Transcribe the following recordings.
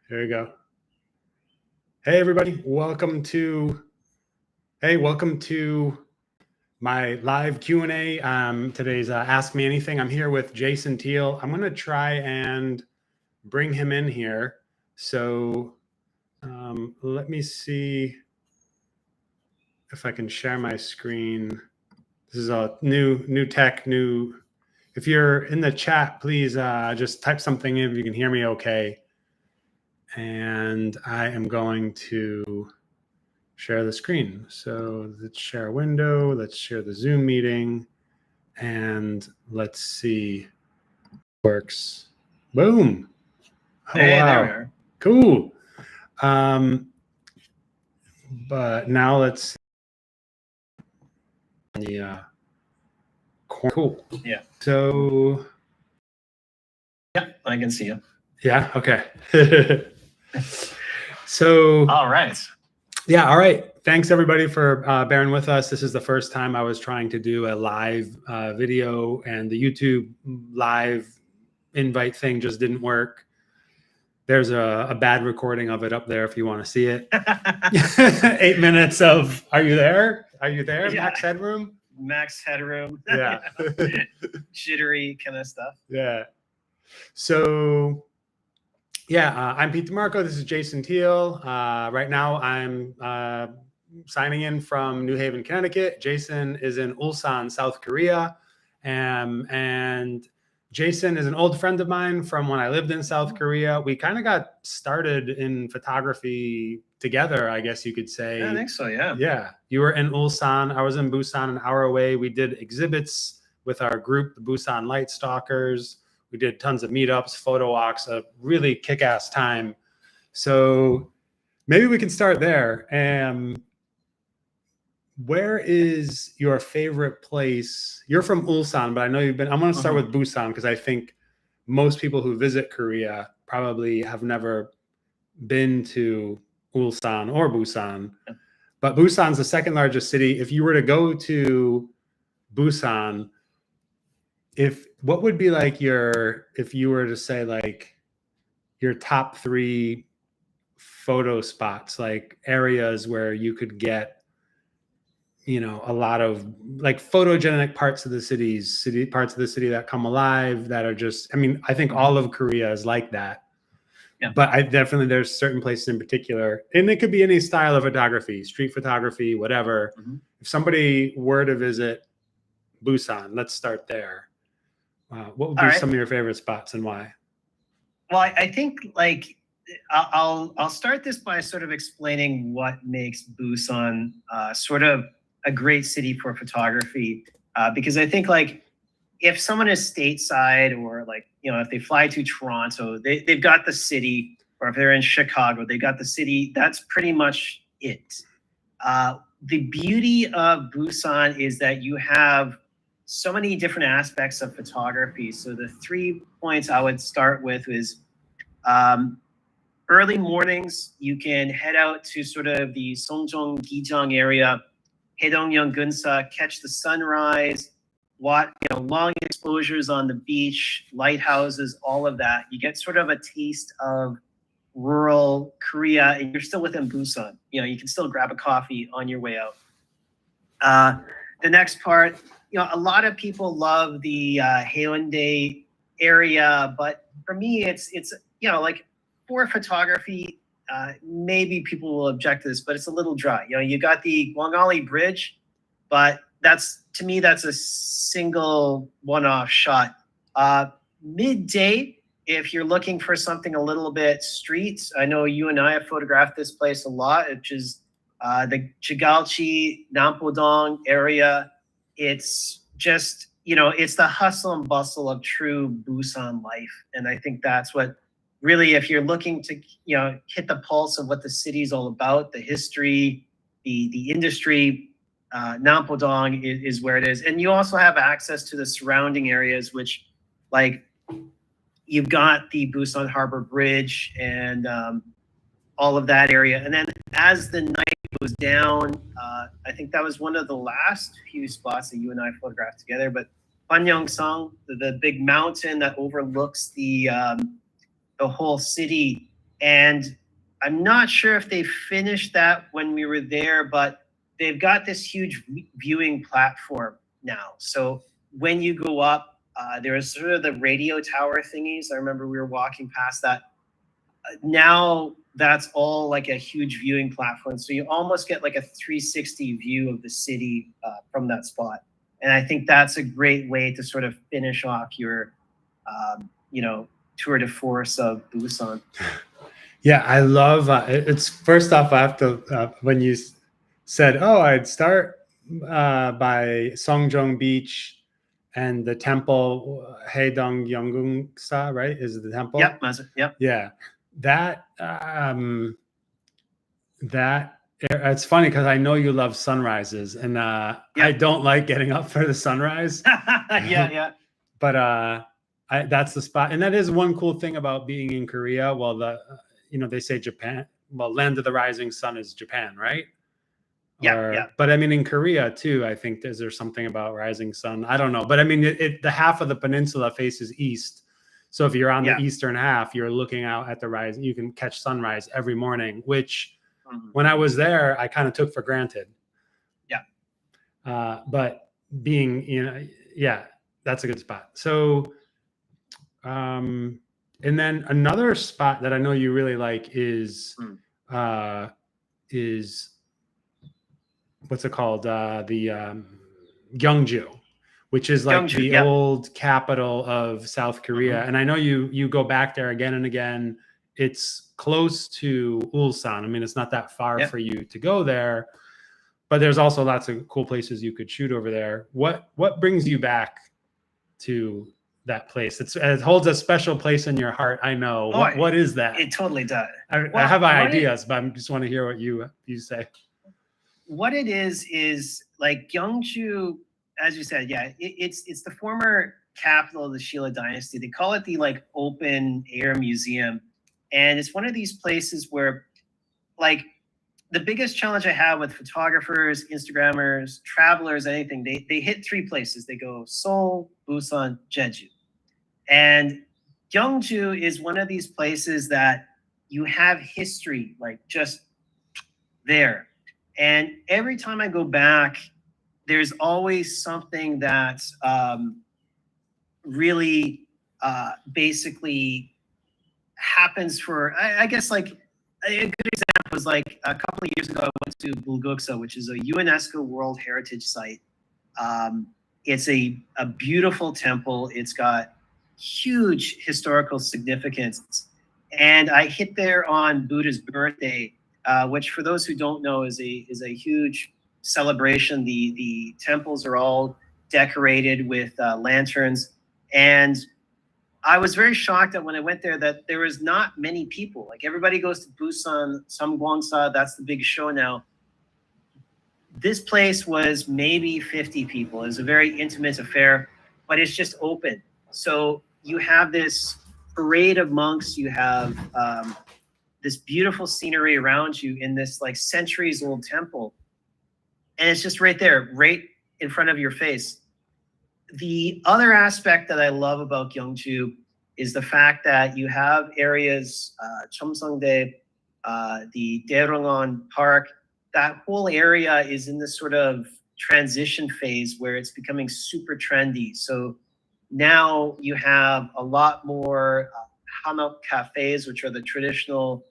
Here we go. Hey, everybody. Welcome to my live Q&A. Today's Ask Me Anything. I'm here with Jason Teale. I'm going to try and bring him in here. So let me see if I can share my screen. This is a new tech. If you're in the chat, please just type something in if you can hear me okay. And I am going to share the screen. So let's share a window. Let's share the Zoom meeting. And let's see. Works. Boom. Oh, hey, wow. there we are. Cool. But now let's see. Cool. Yeah. So. Yeah, I can see you. Yeah. Okay. So. All right. Yeah. All right. Thanks everybody for bearing with us. This is the first time I was trying to do a live video, and the YouTube live invite thing just didn't work. There's a bad recording of it up there if you want to see it. 8 minutes of, are you there? Are you there? Yeah. Max headroom? Max headroom. Yeah. Jittery kind of stuff. Yeah. So, yeah, I'm Pete DeMarco. This is Jason Teale. Right now, I'm signing in from New Haven, Connecticut. Jason is in Ulsan, South Korea. And Jason is an old friend of mine from when I lived in South Korea. We kind of got started in photography together, I guess you could say. Yeah, I think so, yeah. Yeah. You were in Ulsan. I was in Busan, an hour away. We did exhibits with our group, the Busan Light Stalkers. We did tons of meetups, photo walks, a really kick-ass time. So maybe we can start there. Where is your favorite place? You're from Ulsan, but I know you've been. I'm going to start with Busan because I think most people who visit Korea probably have never been to Ulsan or Busan. Yeah. But Busan's the second largest city. If you were to go to Busan, what would be like if you were to say like your top 3 photo spots, like areas where you could get, you know, a lot of like photogenic parts of the parts of the city that come alive, that are just, I mean, I think all of Korea is like that. Yeah. But there's certain places in particular, and it could be any style of photography, street photography, whatever. If somebody were to visit Busan, let's start there. What would be some of your favorite spots and why? Well, I think like I'll start this by sort of explaining what makes Busan sort of a great city for photography, because I think like if someone is stateside, or like, you know, if they fly to Toronto, they've got the city, or if they're in Chicago, they got the city. That's pretty much it. The beauty of Busan is that you have so many different aspects of photography. So the 3 points I would start with is early mornings. You can head out to sort of the Songjong, Gijang area, Haedongyeong, Gunsa, catch the sunrise, watch, you know, long exposures on the beach, lighthouses, all of that. You get sort of a taste of rural Korea, and you're still within Busan. You know, you can still grab a coffee on your way out. The next part, you know, a lot of people love the Haeundae area, but for me, it's you know, like for photography, maybe people will object to this, but it's a little dry. You know, you got the Gwangali Bridge, but to me, that's a single one-off shot. Midday, if you're looking for something a little bit street, I know you and I have photographed this place a lot, which is the Jigalchi, Nampodong area. It's just, you know, it's the hustle and bustle of true Busan life. And I think that's what really, if you're looking to, you know, hit the pulse of what the city's all about, the history, the industry, Nampodong is where it is. And you also have access to the surrounding areas, which, like, you've got the Busan Harbor Bridge and all of that area. And then as the night goes down, I think that was one of the last few spots that you and I photographed together, but Panyang-sang, the big mountain that overlooks the whole city, And I'm not sure if they finished that when we were there, but they've got this huge viewing platform now. So when you go up, there's sort of the radio tower thingies. I remember we were walking past that. Now that's all like a huge viewing platform. So you almost get like a 360 view of the city from that spot. And I think that's a great way to sort of finish off your, you know, tour de force of Busan. Yeah, I love it's first off, I have to, when you said, oh, I'd start by Songjong Beach and the temple, Haedong Yeonggungsa, right? Is the temple? Yep, yep. Yeah, that it's funny because I know you love sunrises, and Yep. I don't like getting up for the sunrise. Yeah. But that's the spot, and that is one cool thing about being in Korea. Well, they say Japan. Well, land of the rising sun is Japan, right? Yeah. But I mean, in Korea too, I think there's something about rising sun. I don't know, but I mean, the half of the peninsula faces east. So if you're on the eastern half, you're looking out at the rise. You can catch sunrise every morning, which when I was there, I kind of took for granted. Yeah. But being, that's a good spot. So, and then another spot that I know you really like is what's it called? The Gyeongju, which is like the old capital of South Korea. And I know you go back there again and again. It's close to Ulsan. I mean, it's not that far for you to go there, but there's also lots of cool places you could shoot over there. What brings you back to that place? It holds a special place in your heart. I know. What is that? It totally does. I have ideas, but I just want to hear what you say. What it is like Gyeongju, as you said, it's the former capital of the Sheila dynasty. They call it the like open air museum. And it's one of these places where like the biggest challenge I have with photographers, Instagrammers, travelers, anything, they hit three places. They go Seoul, Busan, Jeju. And Gyeongju is one of these places that you have history, like just there. And every time I go back, there's always something that really basically happens for, I guess, like a good example was like a couple of years ago, I went to Bulguksa, which is a UNESCO World Heritage Site. It's a beautiful temple. It's got huge historical significance. And I hit there on Buddha's birthday, which for those who don't know is a huge celebration. The temples are all decorated with lanterns. And I was very shocked that when I went there that there was not many people. Like everybody goes to Busan, Samgwangsa, that's the big show now. This place was maybe 50 people. It was a very intimate affair, but it's just open. So you have this parade of monks, you have this beautiful scenery around you in this like centuries old temple. And it's just right there, right in front of your face. The other aspect that I love about Gyeongju is the fact that you have areas, Cheomseongdae, the Daerongon Park, that whole area is in this sort of transition phase where it's becoming super trendy. So now you have a lot more hanok cafes, which are the traditional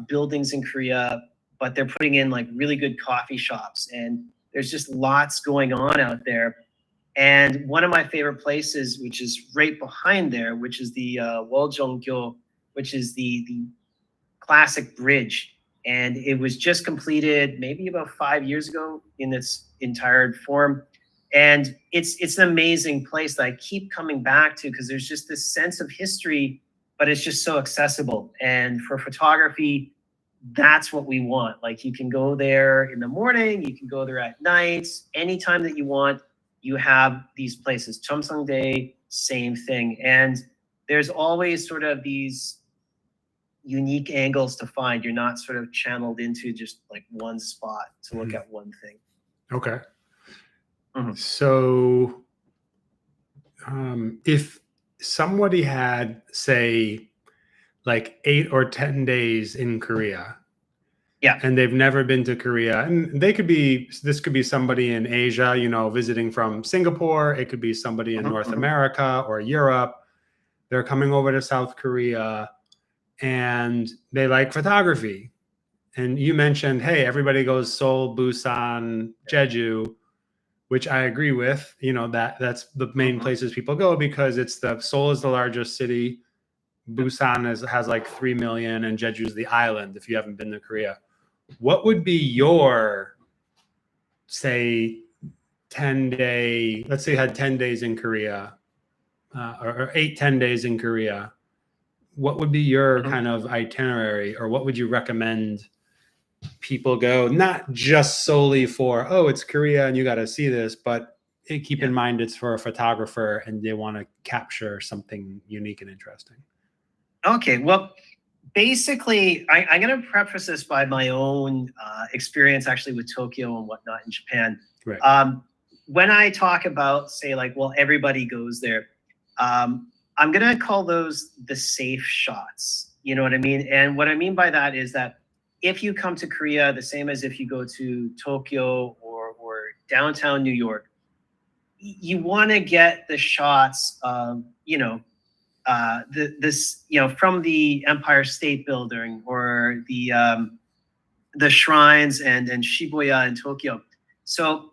buildings in Korea, but they're putting in like really good coffee shops. And there's just lots going on out there. And one of my favorite places, which is right behind there, which is the Woljong-gyo, which is the classic bridge. And it was just completed maybe about 5 years ago in its entire form. And it's an amazing place that I keep coming back to because there's just this sense of history, but it's just so accessible. And for photography, that's what we want. Like you can go there in the morning, you can go there at night, anytime that you want. You have these places. Cheomseongdae, same thing. And there's always sort of these unique angles to find. You're not sort of channeled into just like one spot to look at one thing. Okay. So if somebody had, say, like 8 or 10 days in Korea. Yeah. And they've never been to Korea. And this could be somebody in Asia, you know, visiting from Singapore. It could be somebody in North America or Europe. They're coming over to South Korea and they like photography. And you mentioned, hey, everybody goes Seoul, Busan, Jeju, which I agree with. You know, that's the main places people go because Seoul is the largest city. Busan has like 3 million and Jeju is the island if you haven't been to Korea. What would be your, say, 10-day, let's say you had 10 days in Korea, or 10 days in Korea. What would be your kind of itinerary, or what would you recommend people go? Not just solely for, oh, it's Korea and you got to see this, but keep in mind it's for a photographer and they want to capture something unique and interesting. Okay, well, basically, I'm going to preface this by my own experience actually with Tokyo and whatnot in Japan. Right. When I talk about, say, like, well, everybody goes there, I'm going to call those the safe shots. You know what I mean? And what I mean by that is that if you come to Korea, the same as if you go to Tokyo or downtown New York, you want to get the shots of, you know, this, you know, from the Empire State Building or the shrines and Shibuya in Tokyo. So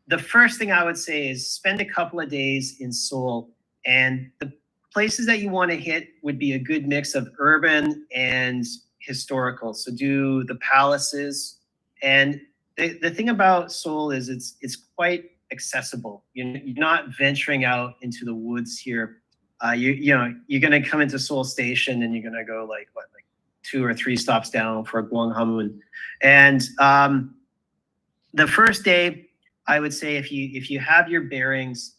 the first thing I would say is spend a couple of days in Seoul, and the places that you want to hit would be a good mix of urban and historical. So do the palaces, and the thing about Seoul is it's quite accessible. You're not venturing out into the woods here. You know, you're going to come into Seoul Station and you're going to go like 2 or 3 stops down for Gwanghwamun. And the first day, I would say if you have your bearings,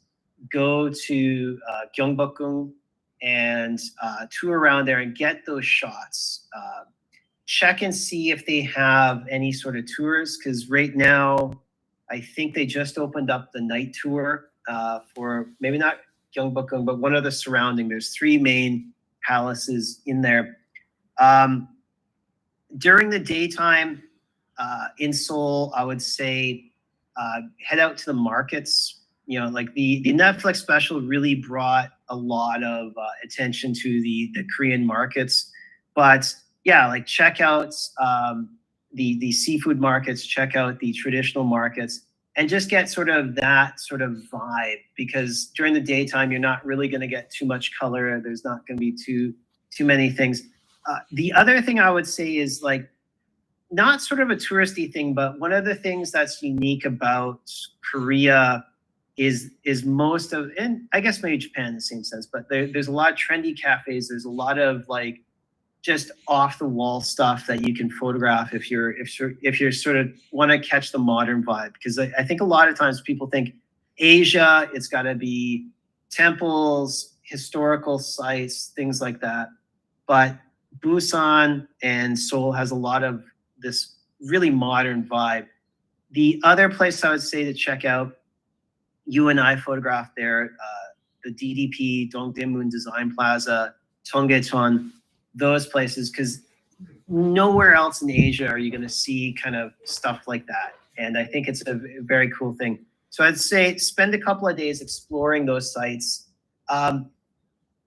go to Gyeongbokgung and tour around there and get those shots. Check and see if they have any sort of tours, because right now, I think they just opened up the night tour for maybe not Gyeongbokgung, but one of the surrounding. There's 3 main palaces in there. During the daytime in Seoul, I would say head out to the markets. You know, like the Netflix special really brought a lot of attention to the Korean markets. But yeah, like check out the seafood markets, check out the traditional markets, and just get sort of that sort of vibe, because during the daytime, you're not really going to get too much color. There's not going to be too many things. The other thing I would say is like, not sort of a touristy thing, but one of the things that's unique about Korea is most of, and I guess maybe Japan in the same sense, but there's a lot of trendy cafes. There's a lot of like just off the wall stuff that you can photograph if you're sort of want to catch the modern vibe. Because I think a lot of times people think Asia, it's got to be temples, historical sites, things like that. But Busan and Seoul has a lot of this really modern vibe. The other place I would say to check out, you and I photographed there, the DDP, Dongdaemun Design Plaza, Tonggaecheon, those places, because nowhere else in Asia are you going to see kind of stuff like that. And I think it's a very cool thing. So I'd say spend a couple of days exploring those sites.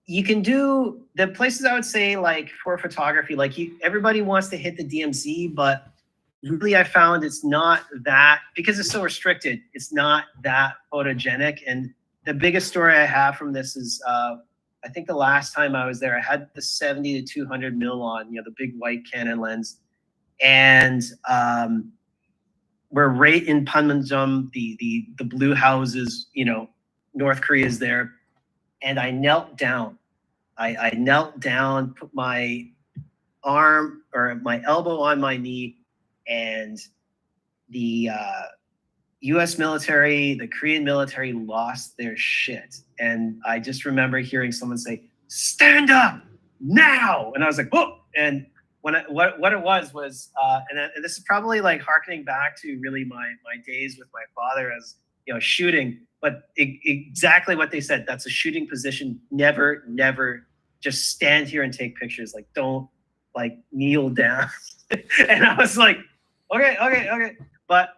You can do the places I would say like for photography, like everybody wants to hit the DMZ, but really I found it's not that, because it's so restricted, it's not that photogenic. And the biggest story I have from this is, I think the last time I was there, I had the 70 to 200 mil on, you know, the big white Canon lens. And we're right in Panmunjom, the blue houses, you know, North Korea is there. And I knelt down. I knelt down, put my arm or my elbow on my knee, and the US military, the Korean military lost their shit. And I just remember hearing someone say, "Stand up now." And I was like, whoa. And what it was, and this is probably like harkening back to really my days with my father as, you know, shooting, but exactly what they said. That's a shooting position. Never just stand here and take pictures. Like, don't like kneel down. And I was like, okay. But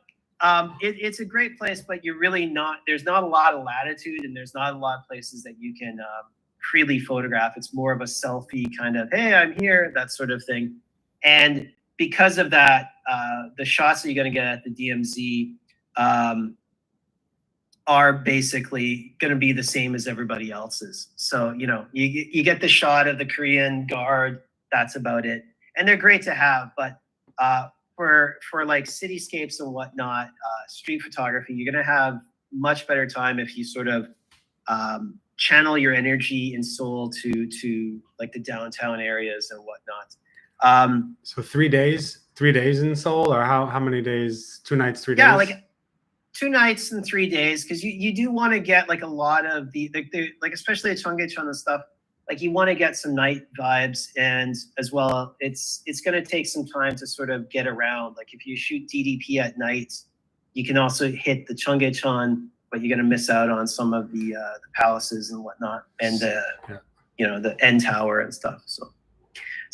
it's a great place, but you're really not, there's not a lot of latitude and there's not a lot of places that you can freely photograph. It's more of a selfie kind of, hey, I'm here, that sort of thing. And because of that, the shots that you're going to get at the DMZ are basically going to be the same as everybody else's. So, you know, you get the shot of the Korean guard, that's about it. And they're great to have, but for like cityscapes and whatnot, street photography, you're going to have much better time if you sort of channel your energy in Seoul to like the downtown areas and whatnot. So 3 days in Seoul, or how many days? 2 nights, 3 days? Yeah, like 2 nights and 3 days, because you do want to get like a lot of the like especially at Cheonggyecheon and stuff. Like you want to get some night vibes, and as well, it's going to take some time to sort of get around. Like if you shoot DDP at night, you can also hit the Cheonggyecheon, but you're going to miss out on some of the palaces and whatnot, and you know, the N Tower and stuff. So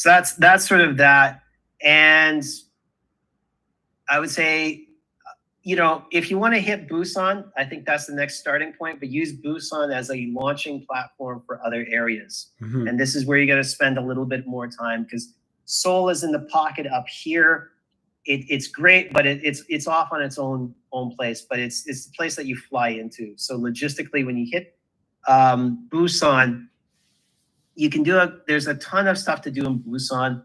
that's sort of that. And I would say, you know, if you want to hit Busan, I think that's the next starting point, but use Busan as a launching platform for other areas. Mm-hmm. And this is where you're going to spend a little bit more time, because Seoul is in the pocket up here. It's great, but it's off on its own place, but it's the place that you fly into. So logistically, when you hit Busan, you can do there's a ton of stuff to do in Busan.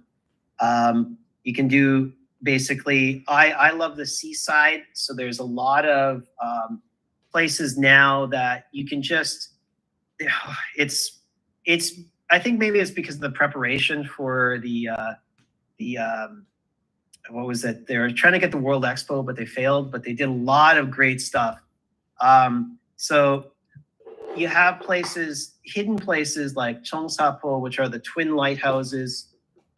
You can do basically, I love the seaside. So there's a lot of places now that you can just, it's, I think maybe it's because of the preparation for the what was it? They were trying to get the World Expo, but they failed, but they did a lot of great stuff. So you have places, hidden places like Cheongsapo, which are the twin lighthouses.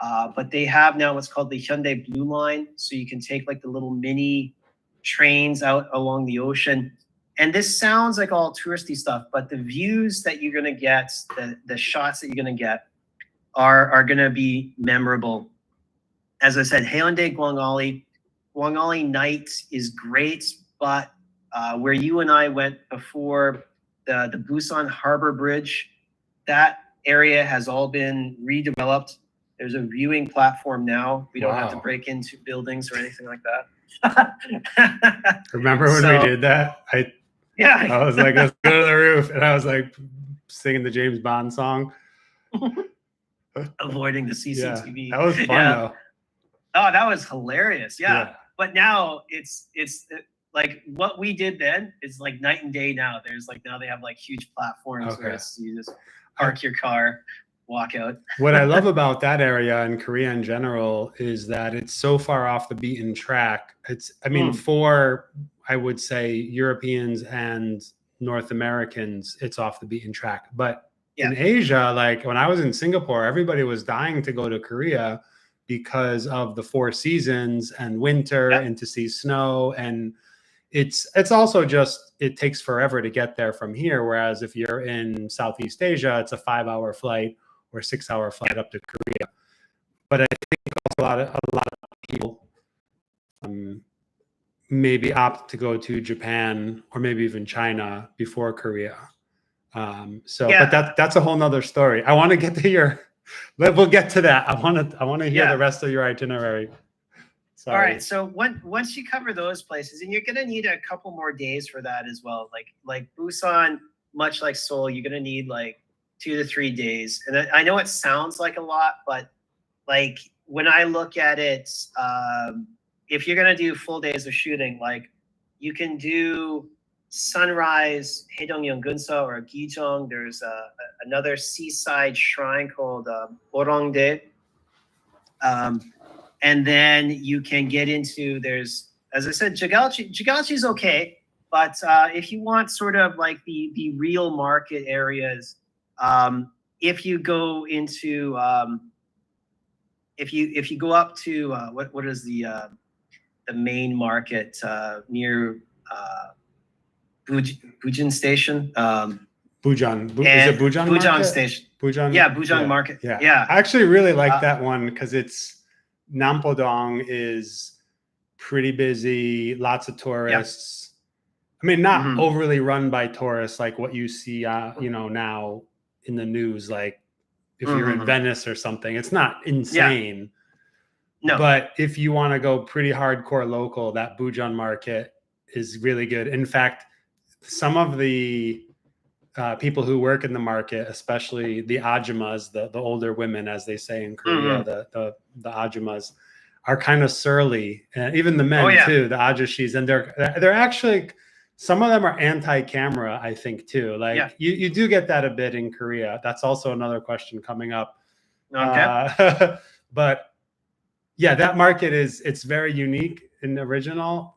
But they have now what's called the Hyundai Blue Line. So you can take like the little mini trains out along the ocean. And this sounds like all touristy stuff, but the views that you're going to get, the shots that you're going to get are going to be memorable. As I said, Haeundae Gwangali night is great, but where you and I went before, the Busan Harbor Bridge, that area has all been redeveloped. There's a viewing platform now. We don't have to break into buildings or anything like that. Remember when we did that? I was like, let's go to the roof. And I was like singing the James Bond song. Avoiding the CCTV. Yeah, that was fun though. Oh, that was hilarious. Yeah. But now it's like what we did then is like night and day now. There's like, now they have like huge platforms where you just park your car, walk out. What I love about that area in Korea in general is that it's so far off the beaten track. I mean, for, I would say, Europeans and North Americans, it's off the beaten track. But in Asia, like when I was in Singapore, everybody was dying to go to Korea because of the 4 seasons and winter and to see snow. And it's also just, it takes forever to get there from here. Whereas if you're in Southeast Asia, it's a 5-hour flight or 6-hour flight up to Korea. But I think also a lot of people maybe opt to go to Japan or maybe even China before Korea. But that's a whole nother story. I want to get to we'll get to that. I want to hear the rest of your itinerary. Sorry. All right. So once you cover those places, and you're going to need a couple more days for that as well. Like Busan, much like Seoul, you're going to need like 2 to 3 days. And I know it sounds like a lot, but like when I look at it, if you're going to do full days of shooting, like you can do sunrise, Haedong-yeongunsa or Gijong. There's another seaside shrine called Orongdae. And then you can get into, there's, as I said, Jigalchi. Jigalchi is okay, but if you want sort of like the real market areas, if you go into, if you go up to what is the main market near Bujin Station? Bujan. Is And it Bujan Bujang Market? Station. Bujan? Yeah, Bujang Market. Yeah. Yeah. I actually really like that one because it's Nampodong is pretty busy, lots of tourists. I mean, not overly run by tourists like what you see, now in the news. Like if you're in Venice or something, it's not insane. No. But if you want to go pretty hardcore local, that Bujan Market is really good. In fact, some of the people who work in the market, especially the ajumas, the older women, as they say in Korea, the ajumas, are kind of surly, and even the men too, the ajushis, and they're actually, some of them are anti-camera, I think too. Like you do get that a bit in Korea. That's also another question coming up. Okay. But yeah, that market it's very unique and original,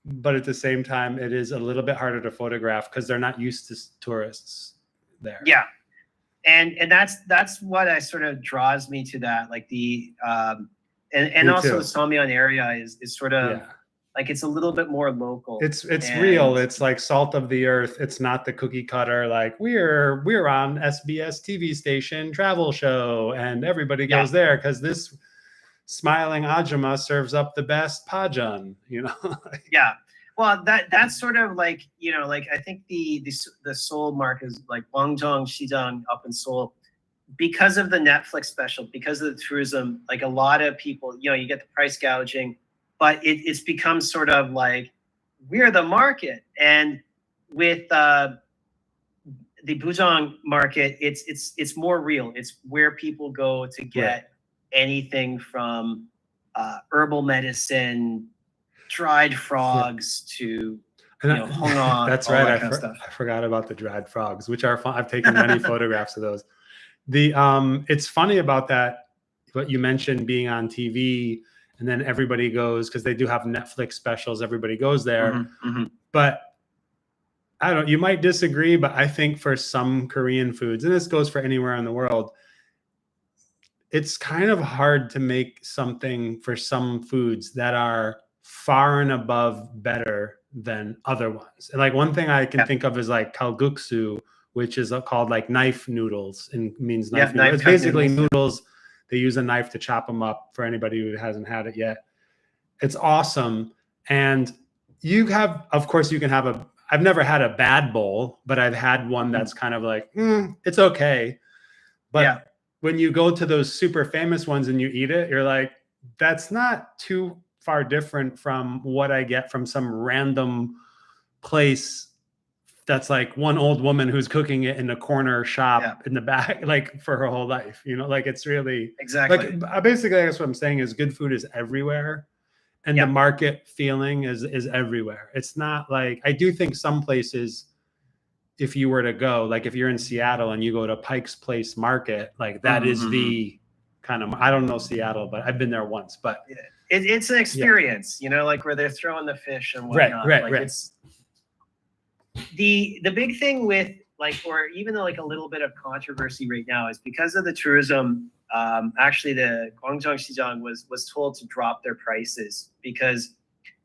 but at the same time, it is a little bit harder to photograph because they're not used to tourists there. Yeah, and that's what sort of draws me to that, like the and also the Samyeon area is sort of like it's a little bit more local. It's real. It's like salt of the earth. It's not the cookie cutter like we're on SBS TV station travel show and everybody goes there because this smiling ajuma serves up the best pajan, Yeah. Well, that's sort of like, like I think the Seoul market is like Gwangjong, Shijang up in Seoul, because of the Netflix special, because of the tourism, like a lot of people, you get the price gouging, but it's become sort of like we're the market. And with the Bujang market, it's more real. It's where people go to get anything from herbal medicine, dried frogs to honga. That's all right. that kind of stuff. I forgot about the dried frogs, which are fun. I've taken many photographs of those. It's funny about that, what you mentioned being on TV, and then everybody goes because they do have Netflix specials. Everybody goes there, but I don't. You might disagree, but I think for some Korean foods, and this goes for anywhere in the world, it's kind of hard to make something for some foods that are far and above better than other ones. And like one thing I can think of is like kalguksu, which is called like knife noodles and means knife noodles. It's basically noodles. They use a knife to chop them up for anybody who hasn't had it yet. It's awesome. And of course you can have I've never had a bad bowl, but I've had one that's kind of like, it's okay. But when you go to those super famous ones and you eat it, you're like, that's not too far different from what I get from some random place that's like one old woman who's cooking it in a corner shop in the back, like for her whole life, like it's really exactly like basically I guess what I'm saying is good food is everywhere and the market feeling is everywhere. It's not like, I do think some places, if you were to go, like if you're in Seattle and you go to Pike's Place Market, like that is the kind of, I don't know Seattle, but I've been there once, but it's an experience, like where they're throwing the fish and whatnot. Right. It's the big thing with like, or even though like a little bit of controversy right now is because of the tourism. Actually, the Gwangjong Shijang was told to drop their prices because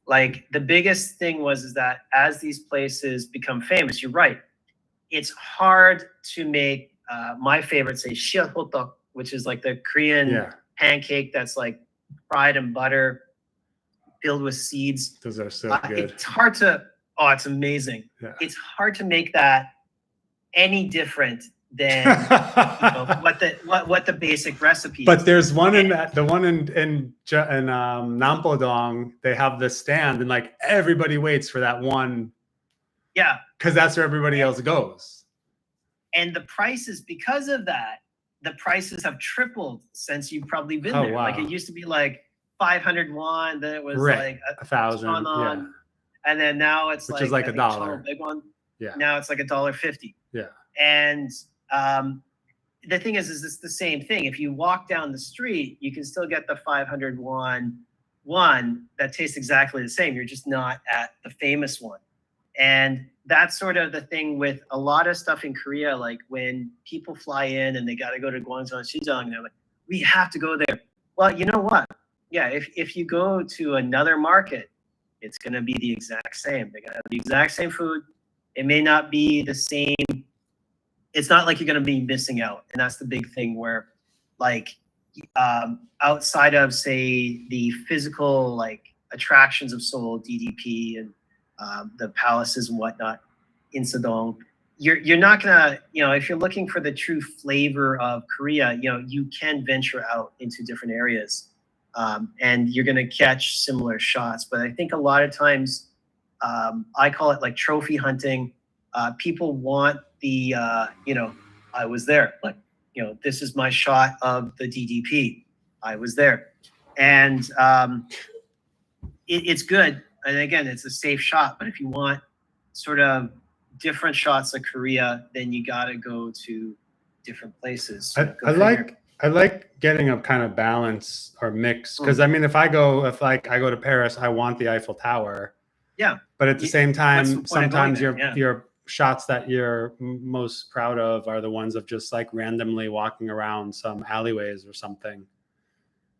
like the biggest thing is that as these places become famous, you're right. It's hard to make my favorite, say, shiahotok, which is like the Korean pancake that's like fried in butter, filled with seeds. Those are so good. It's hard to, it's amazing. Yeah. It's hard to make that any different than what the basic recipe is. But there's one in Nampodong, they have the stand and like everybody waits for that one. Yeah. Because that's where everybody else goes. And the prices, because of that, the prices have tripled since you've probably been there. Wow. Like it used to be like 500 won, then it was like 1,000. Yeah. And then now it's which is like $1. Big one. Yeah. Now it's like $1.50. Yeah. And the thing is it's the same thing. If you walk down the street, you can still get the 500 won one that tastes exactly the same. You're just not at the famous one. And that's sort of the thing with a lot of stuff in Korea. Like when people fly in and they got to go to Gwangjong, Shijang, they're like, we have to go there. Well, you know what? Yeah, if you go to another market, it's going to be the exact same. They're going to have the exact same food. It may not be the same it's not like you're going to be missing out. And that's the big thing where like outside of say the physical like attractions of Seoul, DDP and the palaces and whatnot in Sadong, you're not gonna, you know, if you're looking for the true flavor of Korea, you know, you can venture out into different areas and you're gonna catch similar shots. But I think a lot of times I call it like trophy hunting. People want the you know, I was there, like, you know, this is my shot of the DDP. I was there, and it's good. And again, it's a safe shot. But if you want sort of different shots of Korea, then you got to go to different places. I like getting a kind of balance or mix, because I mean, if I go to Paris, I want the Eiffel Tower. Yeah. But at the same time, sometimes your shots that you're most proud of are the ones of just like randomly walking around some alleyways or something.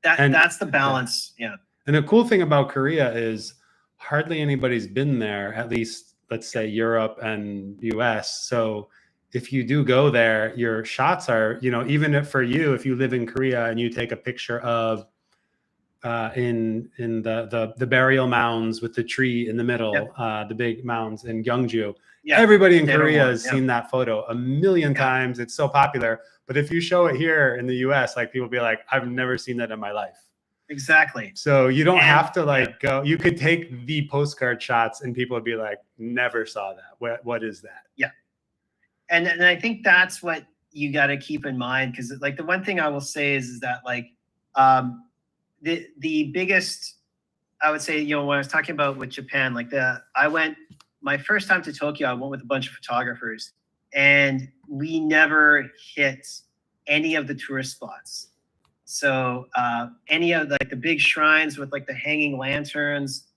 That's the balance. Yeah. And the cool thing about Korea is hardly anybody's been there, at least let's say Europe and US. So if you do go there, your shots are, you know, even if for you, if you live in Korea and you take a picture of in the burial mounds with the tree in the middle, the big mounds in Gyeongju, everybody in Korea has seen that photo a million times. It's so popular. But if you show it here in the US, like people be like, I've never seen that in my life. Exactly. So you don't have to like go, you could take the postcard shots and people would be like, never saw that. What is that? Yeah. And I think that's what you got to keep in mind. Cause like the one thing I will say is that like, the biggest, I would say, you know, when I was talking about with Japan, like I went my first time to Tokyo, I went with a bunch of photographers and we never hit any of the tourist spots. So any of like the big shrines with like the hanging lanterns,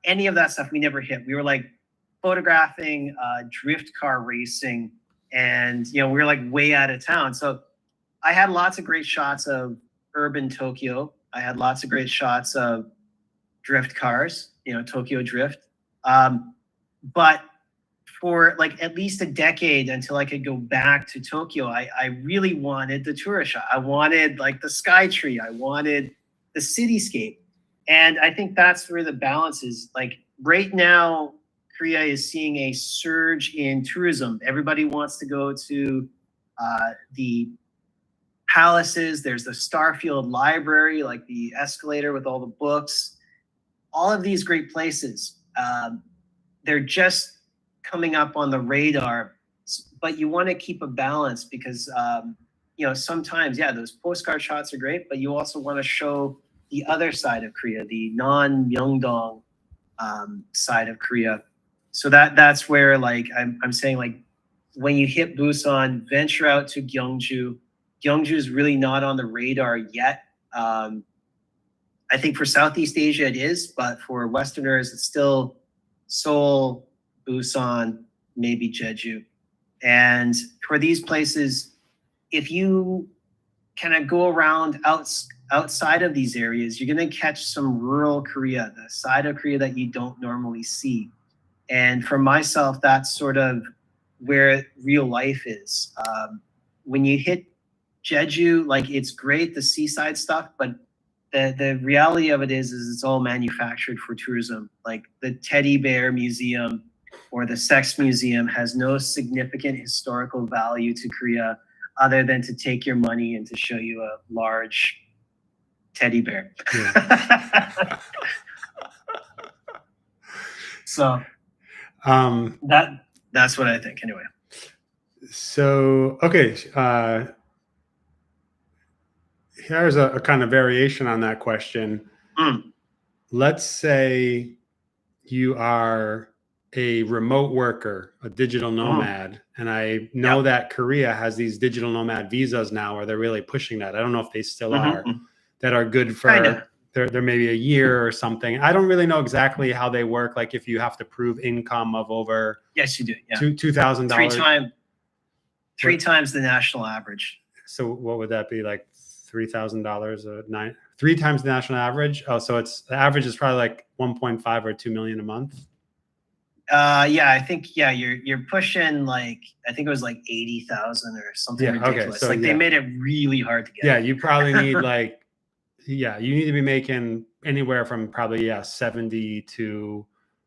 any of that stuff we never hit. We were like photographing drift car racing and, you know, we were like way out of town. So I had lots of great shots of urban Tokyo. I had lots of great shots of drift cars, you know, Tokyo Drift. But for like at least a decade until I could go back to Tokyo, I really wanted the tourist shot. I wanted like the sky tree. I wanted the cityscape. And I think that's where the balance is. Like right now, Korea is seeing a surge in tourism. Everybody wants to go to the palaces. There's the Starfield Library, like the escalator with all the books. All of these great places. They're just coming up on the radar, but you want to keep a balance because, you know, sometimes, those postcard shots are great, but you also want to show the other side of Korea, the non-Myeongdong side of Korea. So that's where, like, I'm saying, like, when you hit Busan, venture out to Gyeongju. Gyeongju is really not on the radar yet. I think for Southeast Asia it is, but for Westerners, it's still Seoul, Busan, maybe Jeju. And for these places, if you kind of go around outside of these areas, you're going to catch some rural Korea, the side of Korea that you don't normally see. And for myself, that's sort of where real life is. When you hit Jeju, like it's great, the seaside stuff, but the reality of it is it's all manufactured for tourism. Like the teddy bear museum or the sex museum has no significant historical value to Korea other than to take your money and to show you a large teddy bear. Yeah. So that's what I think anyway. So, okay. Here's a kind of variation on that question. Let's say you are a remote worker, a digital nomad, and I know that Korea has these digital nomad visas now, or they're really pushing that. I don't know if they still are, that are good for they're maybe a year or something. I don't really know exactly how they work. Like if you have to prove income of over yes, you do, $2,000, three times the national average. So what would that be, like $3,000 3 times the national average? Oh, so it's the average is probably like 1.5 or 2 million a month. Yeah, I think you're pushing like I think it was like 80,000 or something ridiculous. Okay, so like they made it really hard to get. Yeah, you probably need like you need to be making anywhere from probably 70 to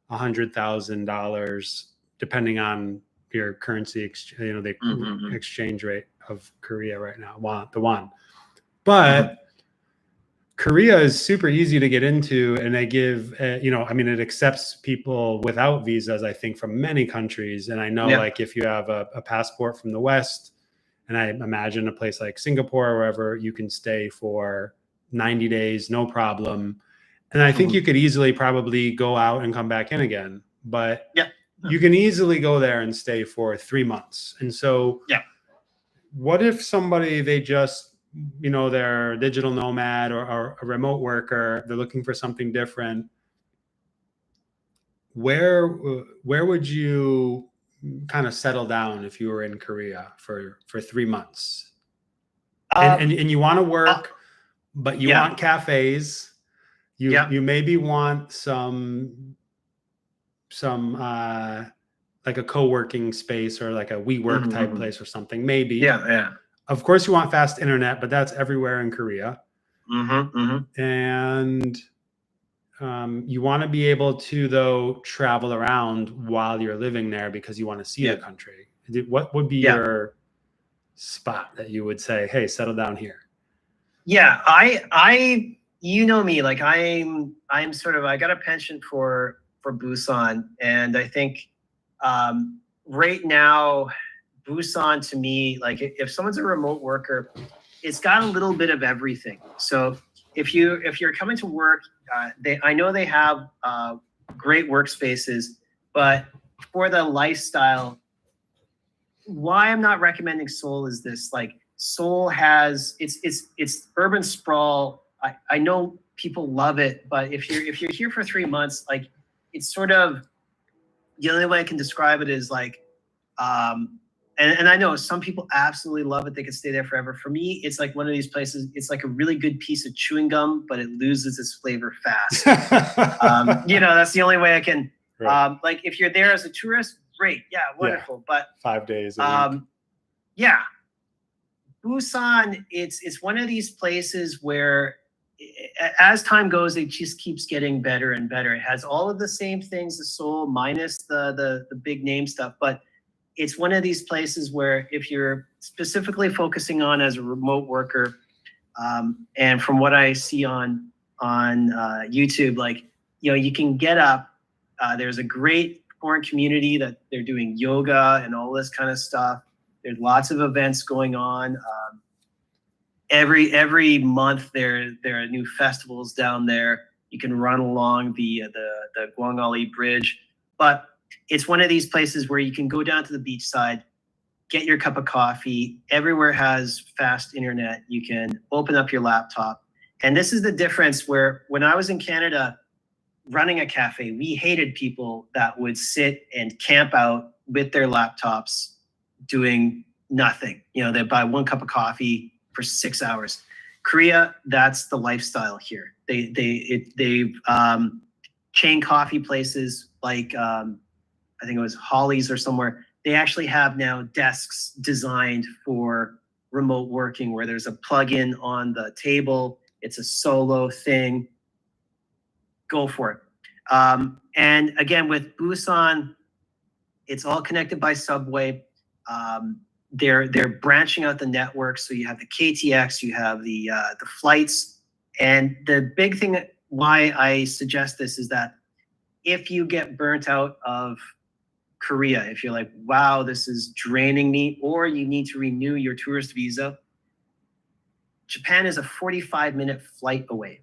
$100,000 depending on your currency, the exchange rate of Korea right now, the won. But Korea is super easy to get into, and they give, it accepts people without visas, I think, from many countries. And I know, like, if you have a passport from the West, and I imagine a place like Singapore or wherever, you can stay for 90 days, no problem. And I think you could easily probably go out and come back in again. But you can easily go there and stay for 3 months. And so what if somebody, they just, they're a digital nomad or a remote worker, they're looking for something different. Where would you kind of settle down if you were in Korea for 3 months? And you want to work, but you want cafes. You maybe want some like a co-working space or like a WeWork type place or something, maybe. Of course, you want fast internet, but that's everywhere in Korea. And you want to be able to, though, travel around while you're living there because you want to see the country. What would be your spot that you would say, hey, settle down here? Yeah, I you know me, like I'm sort of, I got a penchant for Busan, and I think right now Busan, to me, like if someone's a remote worker, it's got a little bit of everything. So if you're coming to work, I know they have great workspaces, but for the lifestyle, why I'm not recommending Seoul is this: like Seoul has it's urban sprawl. I know people love it, but if you're here for 3 months, like it's sort of, the only way I can describe it is like, and I know some people absolutely love it. They can stay there forever. For me, it's like one of these places. It's like a really good piece of chewing gum, but it loses its flavor fast. That's the only way I can. Right. Like if you're there as a tourist, great, wonderful. But 5 days a week. Busan, it's one of these places where, as time goes, it just keeps getting better and better. It has all of the same things as Seoul, minus the big name stuff, but it's one of these places where if you're specifically focusing on as a remote worker, and from what I see on YouTube, like, you can get up. There's a great foreign community that they're doing yoga and all this kind of stuff. There's lots of events going on. Every month there are new festivals down there. You can run along the Gwangali Bridge, but it's one of these places where you can go down to the beach side, get your cup of coffee. Everywhere has fast internet. You can open up your laptop. And this is the difference where when I was in Canada running a cafe, we hated people that would sit and camp out with their laptops doing nothing. They buy one cup of coffee for 6 hours. Korea, that's the lifestyle here. They've chain coffee places like, I think it was Holly's or somewhere. They actually have now desks designed for remote working where there's a plug-in on the table. It's a solo thing. Go for it. And again, with Busan, it's all connected by subway. They're branching out the network. So you have the KTX, you have the flights. And the big thing why I suggest this is that if you get burnt out of Korea, if you're like, wow, this is draining me, or you need to renew your tourist visa, Japan is a 45-minute flight away.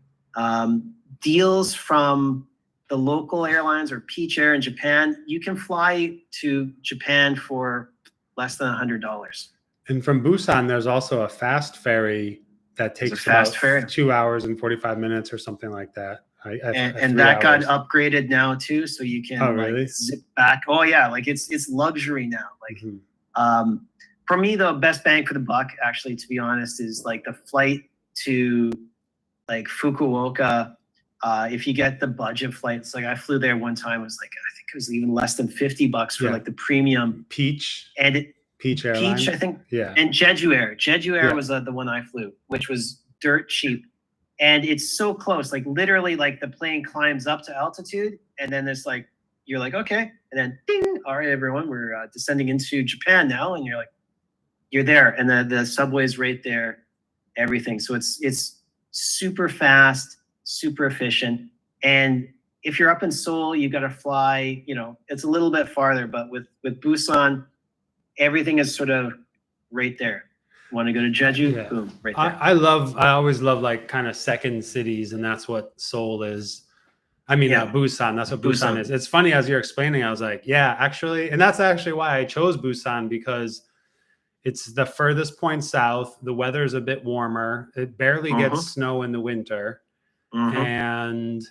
Deals from the local airlines or Peach Air in Japan, you can fly to Japan for less than $100. And from Busan, there's also a fast ferry that takes about 2 hours and 45 minutes or something like that. And that got upgraded now too, so you can like zip back. Oh yeah, like it's luxury now. Like for me, the best bang for the buck, actually, to be honest, is like the flight to like Fukuoka. If you get the budget flights, like I flew there one time, it was like, I think it was even less than $50 for like the premium Peach Peach, airline. I think. Yeah. And Jeju Air was the one I flew, which was dirt cheap. And it's so close, like literally like the plane climbs up to altitude and then there's like, you're like, okay. And then ding, all right, everyone, we're descending into Japan now. And you're like, you're there. And the subway's right there, everything. So it's super fast, super efficient. And if you're up in Seoul, you got to fly, you know, it's a little bit farther, but with Busan, everything is sort of right there. Want to go to Jeju? Boom, right there. I always love like kind of second cities, and that's what Seoul is. I mean, Busan, that's what Busan is. It's funny as you're explaining, I was like, yeah, actually, and that's actually why I chose Busan, because it's the furthest point south. The weather's a bit warmer. It barely gets snow in the winter. And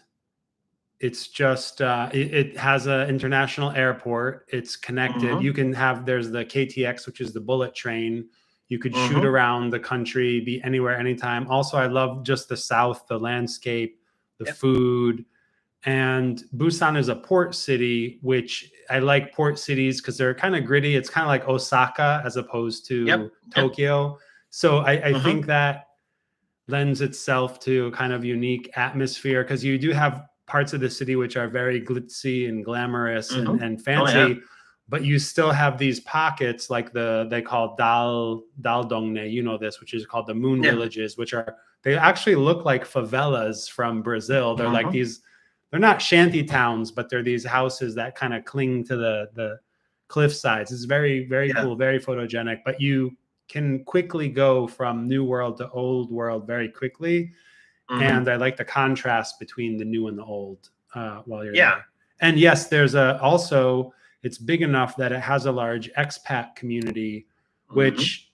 it's just, it has an international airport. It's connected. You can have, there's the KTX, which is the bullet train. You could shoot around the country, be anywhere, anytime. Also, I love just the south, the landscape, the food. And Busan is a port city, which I like port cities because they're kind of gritty. It's kind of like Osaka as opposed to Tokyo. So I think that lends itself to a kind of unique atmosphere, because you do have parts of the city which are very glitzy and glamorous and fancy. But you still have these pockets like they call Daldongne, you know this, which is called the moon villages, which are, they actually look like favelas from Brazil. They're like these, they're not shanty towns, but they're these houses that kind of cling to the cliff sides. It's very, very cool, very photogenic, but you can quickly go from new world to old world very quickly. And I like the contrast between the new and the old while you're there. And yes, there's also, it's big enough that it has a large expat community, which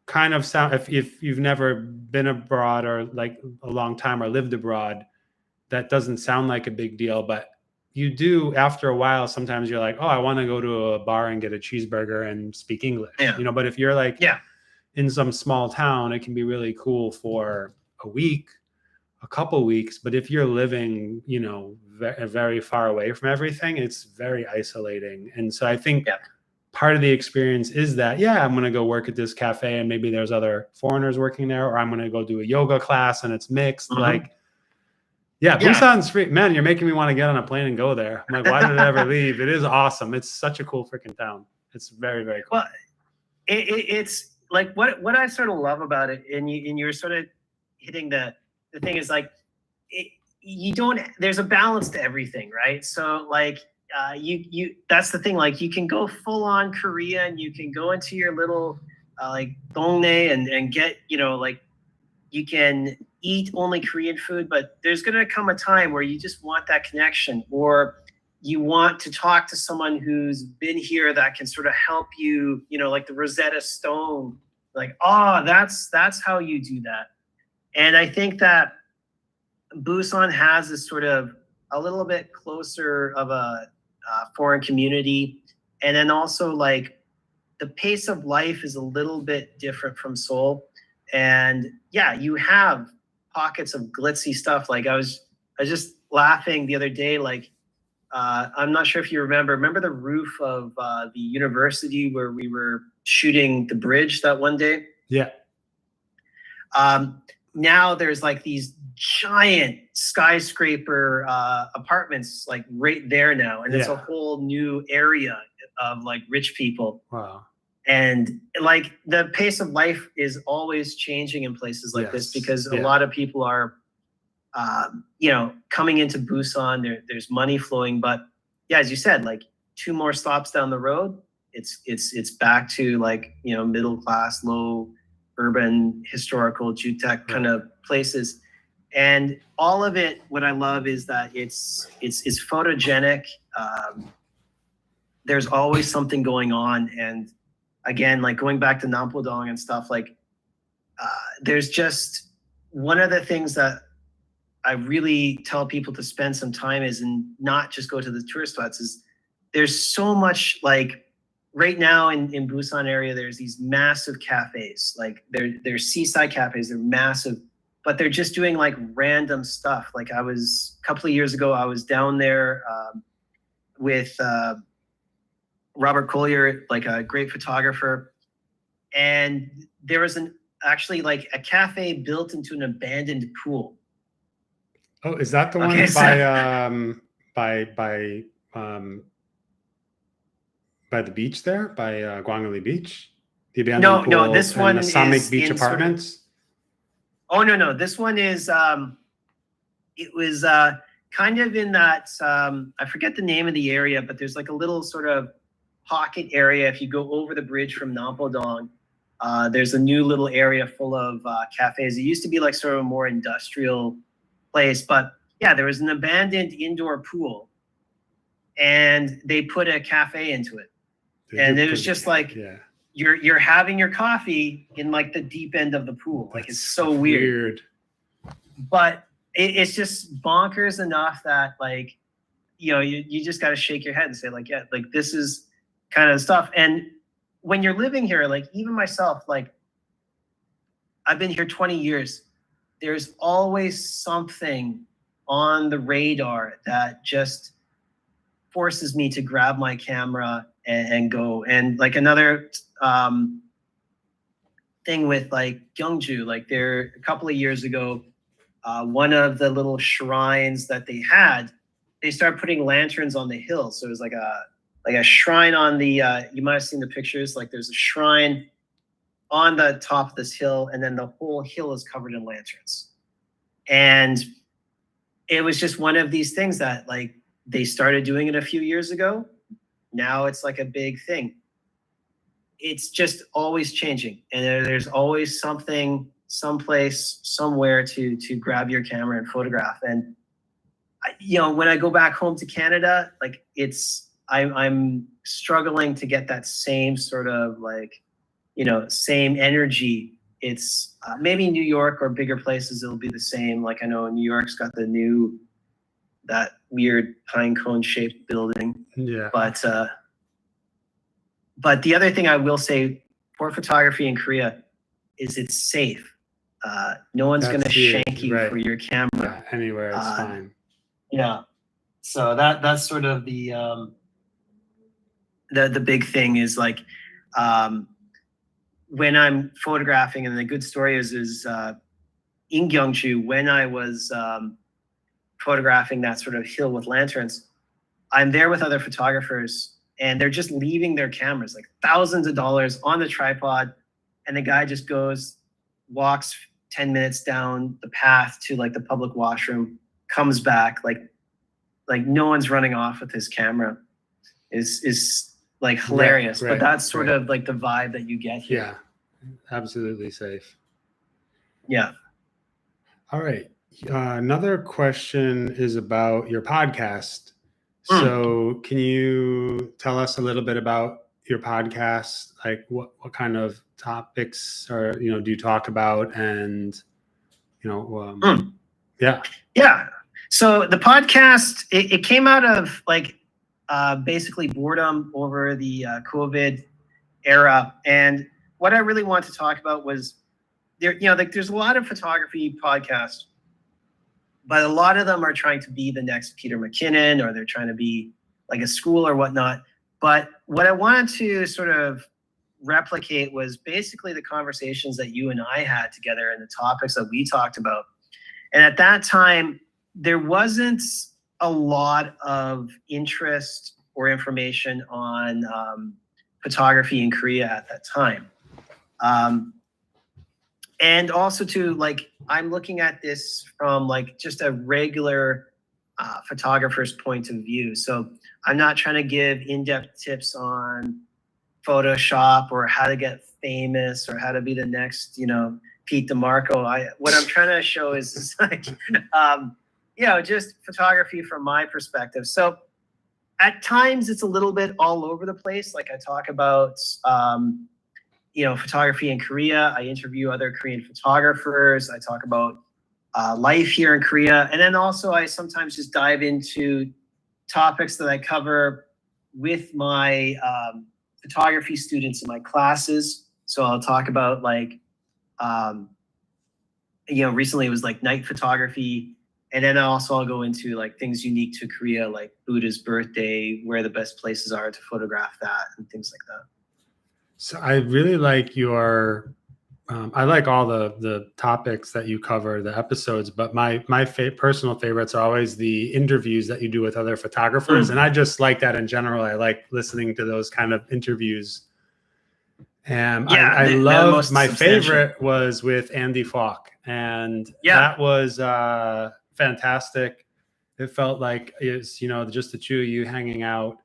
kind of sound, if you've never been abroad or like a long time or lived abroad, that doesn't sound like a big deal, but you do after a while. Sometimes you're like, oh, I want to go to a bar and get a cheeseburger and speak English, you know, but if you're like in some small town, it can be really cool for a week, a couple weeks. But if you're living, you know, very far away from everything, it's very isolating. And so I think part of the experience is that, I'm going to go work at this cafe and maybe there's other foreigners working there, or I'm going to go do a yoga class and it's mixed. Like, Busan's free. Man, you're making me want to get on a plane and go there. I'm like, why did I ever leave? It is awesome. It's such a cool freaking town. It's very, very cool. Well, it's like what I sort of love about it, and you're sort of hitting the thing is like, you don't, there's a balance to everything, right? So like you that's the thing, like you can go full on Korea and you can go into your little like dongne and get, you know, like you can eat only Korean food, but there's going to come a time where you just want that connection, or you want to talk to someone who's been here that can sort of help you, you know, like the Rosetta Stone, like, that's how you do that. And I think that Busan has this sort of a little bit closer of a foreign community. And then also like the pace of life is a little bit different from Seoul. And you have pockets of glitzy stuff. Like I was just laughing the other day, like, I'm not sure if you remember the roof of the university where we were shooting the bridge that one day? Yeah. Now there's like these giant skyscraper apartments like right there now. And it's a whole new area of like rich people. Wow. And like the pace of life is always changing in places like this, because a lot of people are, you know, coming into Busan. There's money flowing, but as you said, like 2 more stops down the road, it's back to like, you know, middle class, low urban, historical, Jutek kind of places. And all of it, what I love is that it's photogenic. There's always something going on. And again, like going back to Nampodong and stuff, like there's just one of the things that I really tell people to spend some time is, and not just go to the tourist spots, is there's so much, like right now in Busan area, there's these massive cafes, like they're seaside cafes, they're massive, but they're just doing like random stuff. Like a couple of years ago, I was down there with Robert Collier, like a great photographer, and there was actually like a cafe built into an abandoned pool. Oh, is that the one by the beach there, by Guangali Beach? The abandoned pool. No, this one the Samick is Beach in Apartments. Oh no, this one is it was kind of in that I forget the name of the area, but there's like a little sort of pocket area. If you go over the bridge from Nampodong, there's a new little area full of cafes. It used to be like sort of a more industrial place, but yeah, there was an abandoned indoor pool, and they put a cafe into it, and it was just like you're having your coffee in like the deep end of the pool. Like it's so weird. But it's just bonkers enough that like, you just got to shake your head and say like, yeah, like this is kind of stuff. And when you're living here, like even myself, like I've been here 20 years, there's always something on the radar that just forces me to grab my camera and go. And like another thing with like Gyeongju, like there a couple of years ago, one of the little shrines that they had, they started putting lanterns on the hill. So it was like a shrine on the you might have seen the pictures, like there's a shrine on the top of this hill, and then the whole hill is covered in lanterns. And it was just one of these things that like they started doing it a few years ago. Now it's like a big thing. It's just always changing, and there's always something, someplace, somewhere to grab your camera and photograph. And when I go back home to Canada, like I'm struggling to get that same sort of like, same energy. It's maybe New York or bigger places, it'll be the same. Like I know New York's got that weird pine cone shaped building. Yeah. But the other thing I will say for photography in Korea is it's safe. No one's going to shank you for your camera. Yeah, anywhere it's fine. Yeah. So that's sort of the big thing is like when I'm photographing, and the good story is in Gyeongju, when I was photographing that sort of hill with lanterns, I'm there with other photographers, and they're just leaving their cameras, like thousands of dollars on the tripod. And the guy just walks 10 minutes down the path to like the public washroom, comes back, like no one's running off with his camera. Is like hilarious. But that's sort of like the vibe that you get here. Yeah, absolutely safe. Yeah. All right. Another question is about your podcast. So can you tell us a little bit about your podcast? Like what kind of topics do you talk about? And, yeah. Yeah. So the podcast, it came out of like basically boredom over the COVID era. And what I really want to talk about was there's a lot of photography podcasts, but a lot of them are trying to be the next Peter McKinnon, or they're trying to be like a school or whatnot. But what I wanted to sort of replicate was basically the conversations that you and I had together and the topics that we talked about. And at that time, there wasn't a lot of interest or information on photography in Korea at that time. And also too, like I'm looking at this from like just a regular photographer's point of view. So I'm not trying to give in-depth tips on Photoshop or how to get famous or how to be the next, Pete DeMarco. What I'm trying to show is like, just photography from my perspective. So at times it's a little bit all over the place. Like I talk about, photography in Korea. I interview other Korean photographers. I talk about life here in Korea. And then also I sometimes just dive into topics that I cover with my photography students in my classes. So I'll talk about like recently it was like night photography. And then I'll go into like things unique to Korea, like Buddha's birthday, where the best places are to photograph that and things like that. So I really like your, I like all the topics that you cover, the episodes, but my personal favorites are always the interviews that you do with other photographers. And I just like that in general. I like listening to those kind of interviews. And I love, my favorite was with Andy Falk, and that was fantastic. It felt like it's, just the two of you hanging out.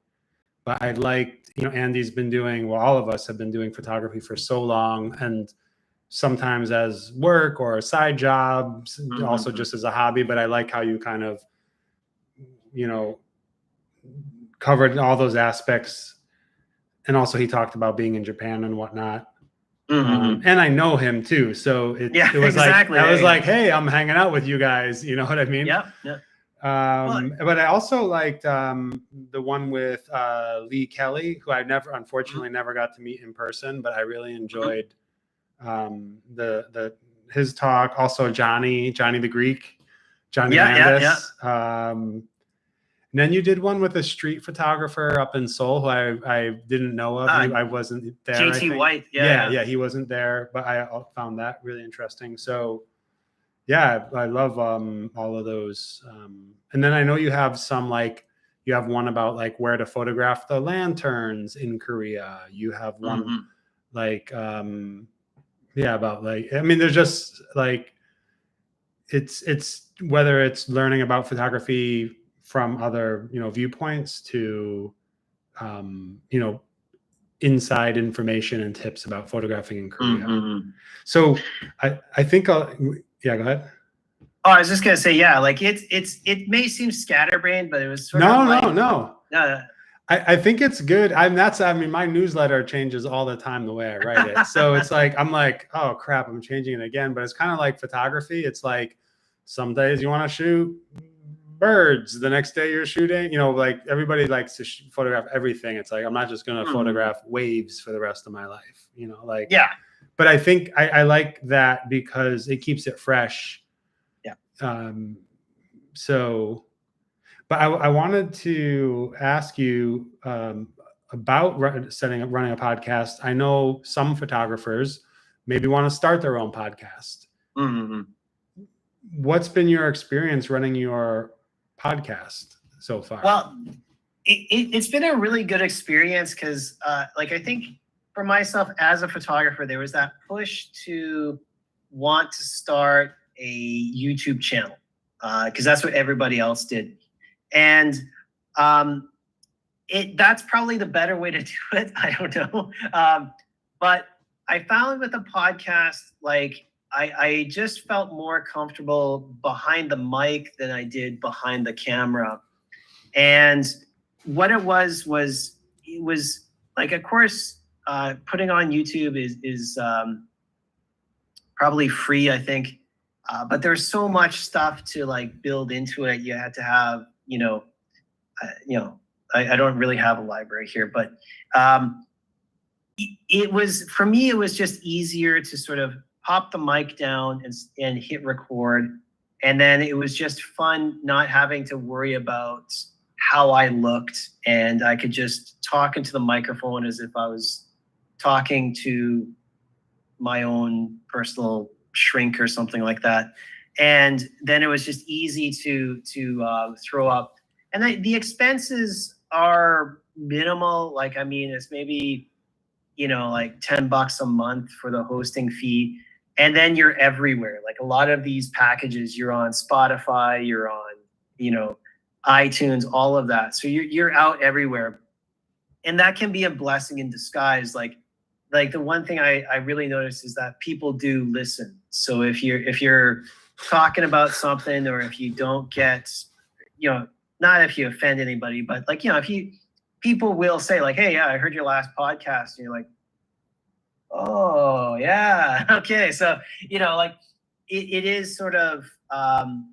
But I liked, Andy's been doing, well, all of us have been doing photography for so long, and sometimes as work or side jobs, also just as a hobby. But I like how you kind of, covered all those aspects. And also he talked about being in Japan and whatnot. And I know him too. So it was exactly. Like, I was like, hey, I'm hanging out with you guys. You know what I mean? Yeah. But I also liked the one with Lee Kelly, who I unfortunately never got to meet in person, but I really enjoyed his talk. Also Johnny the Greek, Johnny Landis. And then you did one with a street photographer up in Seoul who I didn't know of. I wasn't there. JT White. Yeah, he wasn't there, but I found that really interesting. So yeah, I love all of those. And then I know you have some, like, you have one about like where to photograph the lanterns in Korea. You have one like about like, I mean, there's just like, it's whether it's learning about photography from other, viewpoints to, inside information and tips about photographing in Korea. So I think go ahead. Oh, I was just gonna say, like it may seem scatterbrained, but it was sort of no. I think it's good. I mean, my newsletter changes all the time the way I write it. So it's like, I'm like, oh crap, I'm changing it again. But it's kind of like photography. It's like some days you want to shoot birds, the next day you're shooting, like everybody likes to photograph everything. It's like, I'm not just going to photograph waves for the rest of my life, but I think I like that because it keeps it fresh. So, but I wanted to ask you about running a podcast. I know some photographers maybe want to start their own podcast. What's been your experience running your podcast so far? Well, it's been a really good experience because I think for myself as a photographer, there was that push to want to start a YouTube channel because that's what everybody else did. And that's probably the better way to do it. I don't know. But I found with the podcast, like, I just felt more comfortable behind the mic than I did behind the camera. And what it was like, of course, putting on YouTube is probably free, I think. But there's so much stuff to like build into it. You had to have, I don't really have a library here, but it was, for me, it was just easier to sort of pop the mic down and hit record. And then it was just fun not having to worry about how I looked. And I could just talk into the microphone as if I was talking to my own personal shrink or something like that. And then it was just easy to throw up. And the expenses are minimal. Like, I mean, it's maybe, like $10 a month for the hosting fee. And then you're everywhere. Like a lot of these packages, you're on Spotify, you're on, iTunes, all of that. So you're out everywhere. And that can be a blessing in disguise. Like the one thing I really noticed is that people do listen. So if you're talking about something, or if you don't get, not if you offend anybody, but like, people will say like, hey, yeah, I heard your last podcast. And you're like, oh yeah, okay. So, like it is sort of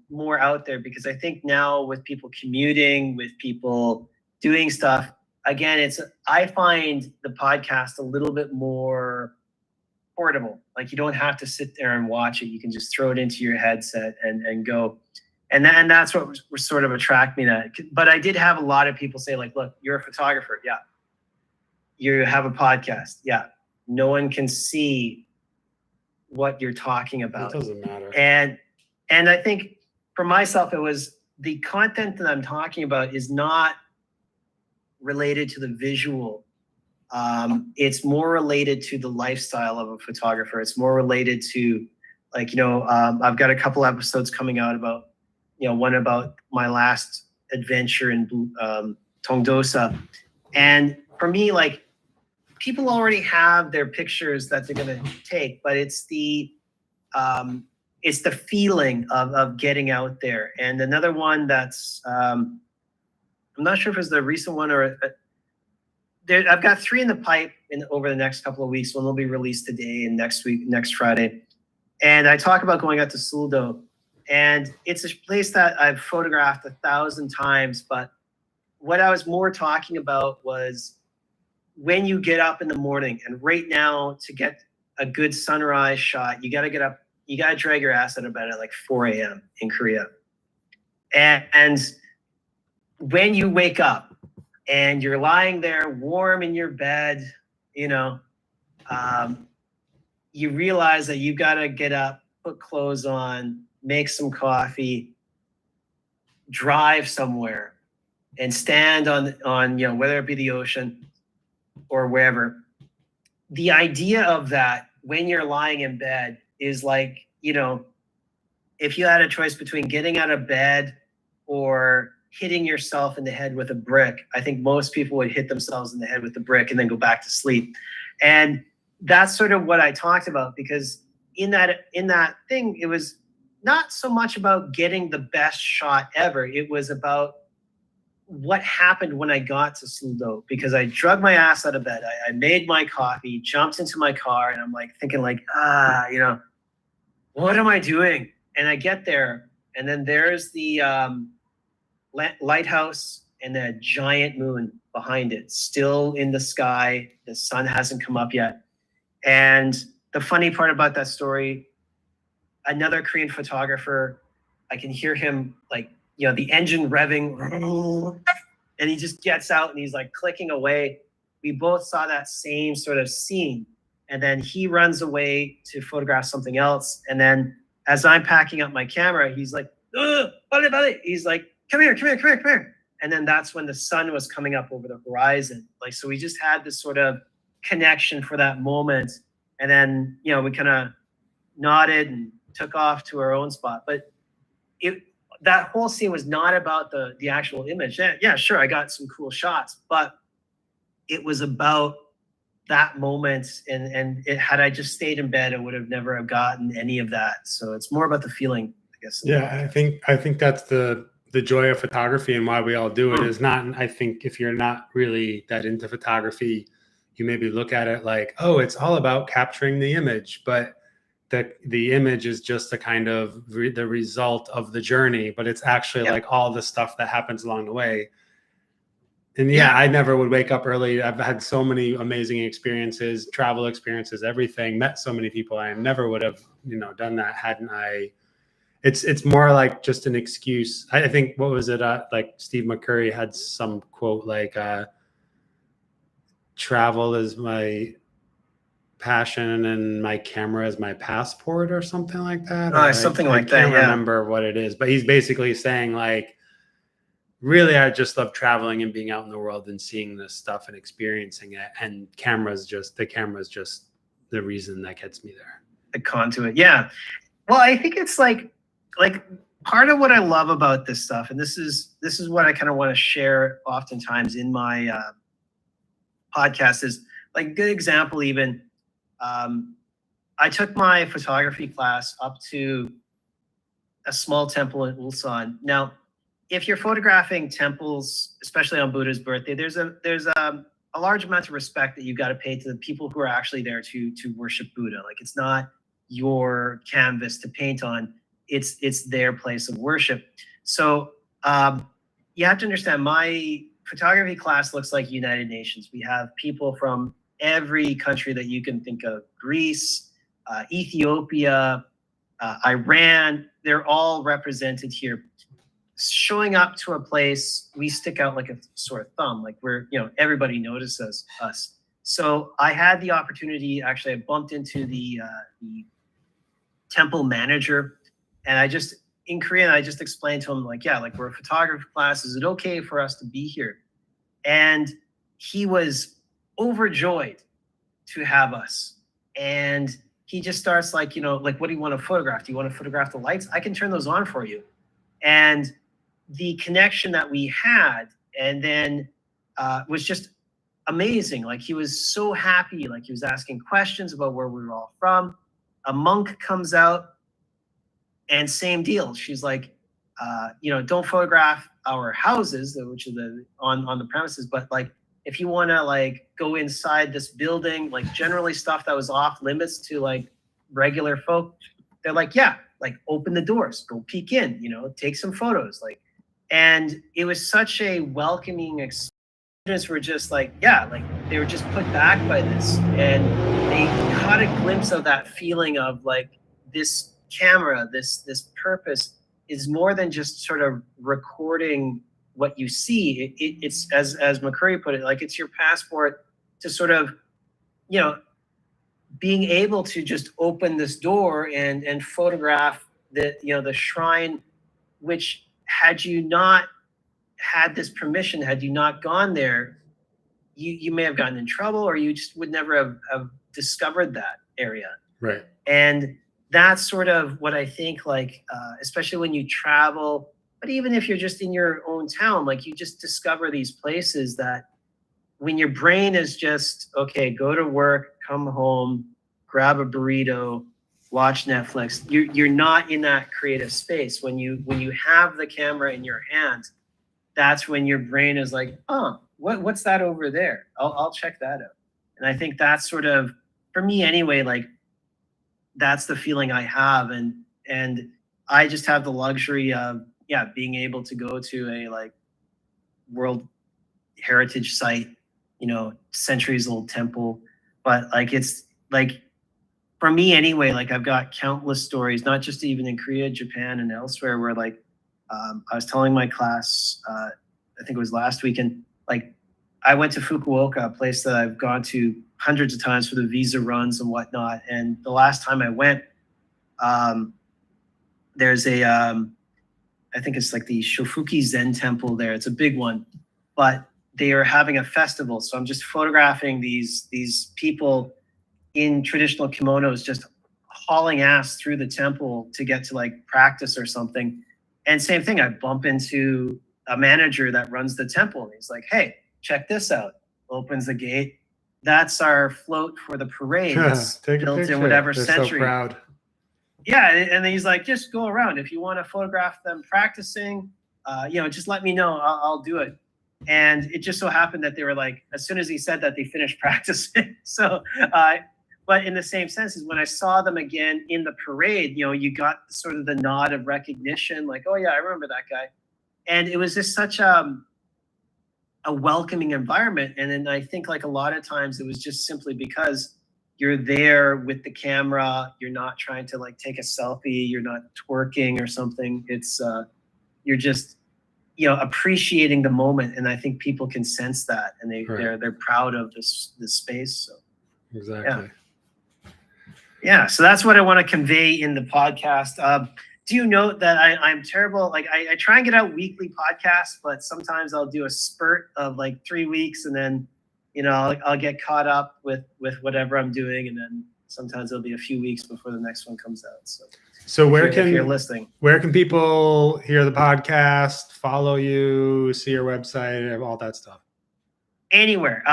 more out there, because I think now with people commuting, with people doing stuff, again, I find the podcast a little bit more portable. Like you don't have to sit there and watch it. You can just throw it into your headset and go. And that's what was sort of attract me to that. But I did have a lot of people say like, look, you're a photographer. Yeah. You have a podcast. Yeah. No one can see what you're talking about. It doesn't matter. And I think for myself, it was the content that I'm talking about is not related to the visual. It's more related to the lifestyle of a photographer. It's more related to like, I've got a couple episodes coming out about, one about my last adventure in Tongdosa. And for me, like people already have their pictures that they're going to take, but it's the feeling of getting out there. And another one that's, I'm not sure if it's the recent one or I've got 3 in the pipe over the next couple of weeks. One will be released today and next Friday. And I talk about going out to Suldo. And it's a place that I've photographed 1,000 times. But what I was more talking about was when you get up in the morning. And right now, to get a good sunrise shot, you got to get up. You got to drag your ass out of bed at like 4 a.m. in Korea. And when you wake up and you're lying there warm in your bed, you realize that you got to get up, put clothes on, make some coffee, drive somewhere and stand on whether it be the ocean or wherever. The idea of that when you're lying in bed is like, if you had a choice between getting out of bed or hitting yourself in the head with a brick, I think most people would hit themselves in the head with a brick and then go back to sleep. And that's sort of what I talked about, because in that thing, it was not so much about getting the best shot ever. It was about what happened when I got to Suldo, because I drug my ass out of bed. I made my coffee, jumped into my car, and I'm like thinking like, what am I doing? And I get there, and then there's the lighthouse and the giant moon behind it, still in the sky. The sun hasn't come up yet. And the funny part about that story, another Korean photographer, I can hear him like, the engine revving, and he just gets out and he's like clicking away. We both saw that same sort of scene. And then he runs away to photograph something else. And then as I'm packing up my camera, he's like, he's like, come here. And then that's when the sun was coming up over the horizon. Like, so we just had this sort of connection for that moment. And then, we kind of nodded and took off to our own spot. But that whole scene was not about the actual image. Yeah, sure, I got some cool shots, but it was about that moment. And had I just stayed in bed, I would have never have gotten any of that. So it's more about the feeling, I guess. Yeah, I think that's the joy of photography and why we all do it. Is not, I think if you're not really that into photography, you maybe look at it like, oh, it's all about capturing the image, but the image is just a kind of the result of the journey, but it's actually like all the stuff that happens along the way. And I never would wake up early. I've had so many amazing experiences, travel experiences, everything, met so many people. I never would have, done that hadn't I. It's more like just an excuse. I think, what was it? Like Steve McCurry had some quote like, travel is my passion and my camera is my passport, or something like that. Something like that. I can't remember what it is, but he's basically saying like, really, I just love traveling and being out in the world and seeing this stuff and experiencing it. And the camera's just the reason that gets me there. The conduit. Yeah. Well, I think it's like part of what I love about this stuff, and this is what I kind of want to share oftentimes in my podcast, is like a good example. Even I took my photography class up to a small temple in Ulsan. Now, if you're photographing temples, especially on Buddha's birthday, there's a large amount of respect that you got to pay to the people who are actually there to worship Buddha. Like, it's not your canvas to paint on; it's their place of worship. So you have to understand, my photography class looks like United Nations. We have people from every country that you can think of: Greece, Ethiopia, Iran, they're all represented here. Showing up to a place, we stick out like a sore thumb, like we're, everybody notices us. So I had the opportunity, actually, I bumped into the temple manager, and in Korean, I just explained to him, like, yeah, like we're a photography class. Is it okay for us to be here? And he was overjoyed to have us. And he just starts like, like, what do you want to photograph? Do you want to photograph the lights? I can turn those on for you. And the connection that we had, and then was just amazing. Like, he was so happy. Like, he was asking questions about where we were all from. A monk comes out, and same deal. She's like, don't photograph our houses, which are on the premises, but like, if you want to like go inside this building, like generally stuff that was off limits to like regular folk, they're like, yeah, like open the doors, go peek in, take some photos, like. And it was such a welcoming experience. Were just like, yeah, like they were just put back by this, and they caught a glimpse of that feeling of like, this camera, this purpose is more than just sort of recording what you see. It's as McCurry put it, like it's your passport to sort of, being able to just open this door and photograph the shrine, which had you not had this permission, had you not gone there, you may have gotten in trouble, or you just would never have discovered that area. Right. And that's sort of what I think, like, especially when you travel, but even if you're just in your own town, like you just discover these places that when your brain is just, okay, go to work, come home, grab a burrito, watch Netflix, you're not in that creative space. When you have the camera in your hand, that's when your brain is like, oh, what's that over there? I'll check that out. And I think that's sort of, for me anyway, like that's the feeling I have. And I just have the luxury of, being able to go to a like World Heritage site, centuries old temple. But like, it's like, for me anyway, like I've got countless stories, not just even in Korea, Japan, and elsewhere, where like, I was telling my class, I think it was last weekend, like I went to Fukuoka, a place that I've gone to hundreds of times for the visa runs and whatnot. And the last time I went, there's I think it's like the Shofuki Zen temple there. It's a big one, but they are having a festival. So I'm just photographing these people in traditional kimonos, just hauling ass through the temple to get to like practice or something. And same thing, I bump into a manager that runs the temple. And he's like, hey, check this out. Opens the gate. That's our float for the parade. It's built in whatever They're century. So proud. Yeah, and then he's like, just go around. If you want to photograph them practicing, just let me know. I'll do it. And it just so happened that they were like, as soon as he said that, they finished practicing. So, but in the same sense is when I saw them again in the parade, you got sort of the nod of recognition, like, oh yeah, I remember that guy. And it was just such a welcoming environment. And then I think like a lot of times it was just simply because you're there with the camera, you're not trying to like take a selfie, you're not twerking or something. It's you're just appreciating the moment, and I think people can sense that, and they're proud of this space. So exactly. Yeah. So that's what I want to convey in the podcast. Do note that I'm terrible. Like I try and get out weekly podcasts, but sometimes I'll do a spurt of like 3 weeks, and then I'll get caught up with whatever I'm doing, and then sometimes it'll be a few weeks before the next one comes out. So if you're listening, where can people hear the podcast, follow you, see your website, all that stuff? Anywhere.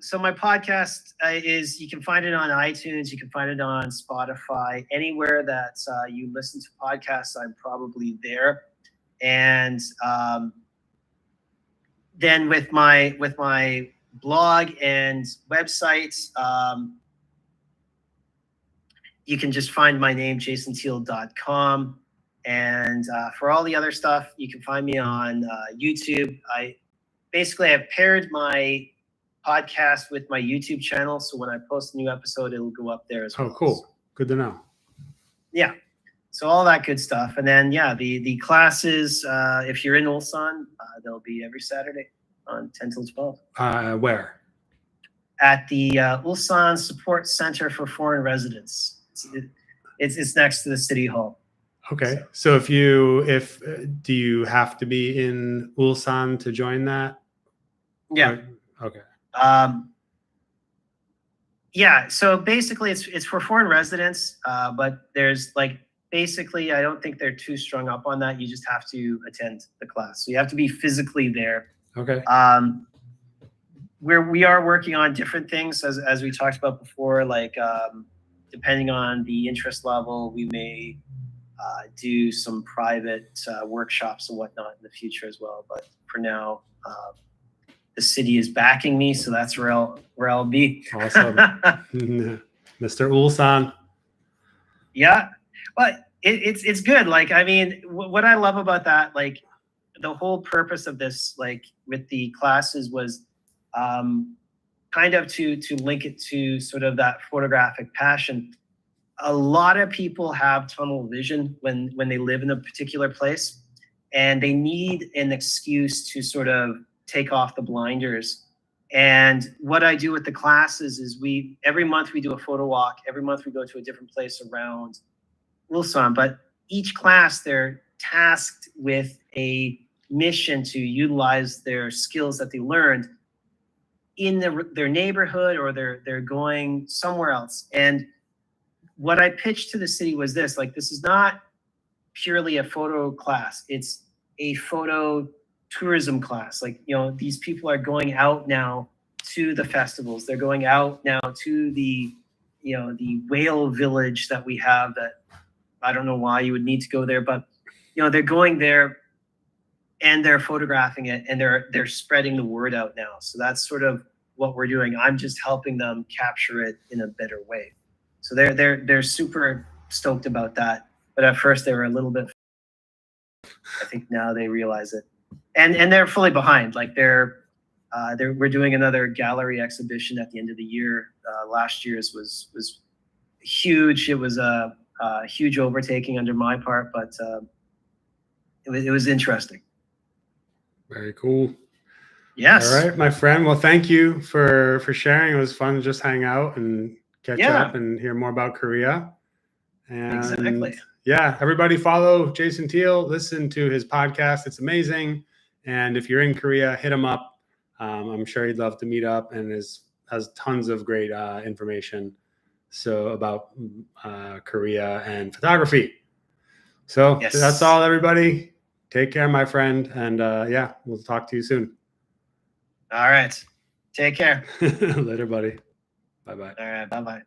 So my podcast is, you can find it on iTunes, you can find it on Spotify, anywhere that you listen to podcasts, I'm probably there. And then with my blog and website, you can just find my name, jasonteale.com. And for all the other stuff, you can find me on YouTube. I've paired my podcast with my YouTube channel. So when I post a new episode, it'll go up there as well. Oh, cool. Good to know. Yeah. So all that good stuff. And then, yeah, the classes, if you're in Ulsan, they'll be every Saturday on 10 till 12. Where? At the Ulsan Support Center for Foreign Residents. It's next to the City Hall. Okay. So do you have to be in Ulsan to join that? Yeah. Okay. Yeah. So basically, it's for foreign residents, but there's like basically, I don't think they're too strung up on that. You just have to attend the class, so you have to be physically there. Okay. Where we are working on different things, as we talked about before, like depending on the interest level, we may do some private workshops and whatnot in the future as well. But for now, the city is backing me, so that's where I'll be. Awesome. Mr. Ulsan. Yeah, but it's good. Like, I mean, what I love about that, like the whole purpose of this, like with the classes was kind of to link it to sort of that photographic passion. A lot of people have tunnel vision when they live in a particular place, and they need an excuse to sort of take off the blinders. And what I do with the classes is every month we do a photo walk. Every month we go to a different place around Ulsan, but each class they're tasked with a mission to utilize their skills that they learned in their neighborhood, or they're going somewhere else. And what I pitched to the city was this: like, this is not purely a photo class. It's a photo tourism class. Like, you know, these people are going out now to the festivals. They're going out now to the whale village that we have, that I don't know why you would need to go there, but you know, they're going there and they're photographing it, and they're spreading the word out now. So that's sort of what we're doing. I'm just helping them capture it in a better way. So they're super stoked about that. But at first they were a little bit. I think now they realize it, and they're fully behind. Like we're doing another gallery exhibition at the end of the year. Last year's was huge. It was a huge overtaking under my part, but it was interesting. Very cool. Yes. All right, my friend. Well, thank you for sharing. It was fun to just hang out and catch up and hear more about Korea. And exactly. Yeah, everybody follow Jason Teale. Listen to his podcast. It's amazing. And if you're in Korea, hit him up. I'm sure he'd love to meet up, and has tons of great information about Korea and photography. So That's all, everybody. Take care, my friend. And yeah, we'll talk to you soon. All right. Take care. Later, buddy. Bye-bye. All right. Bye-bye.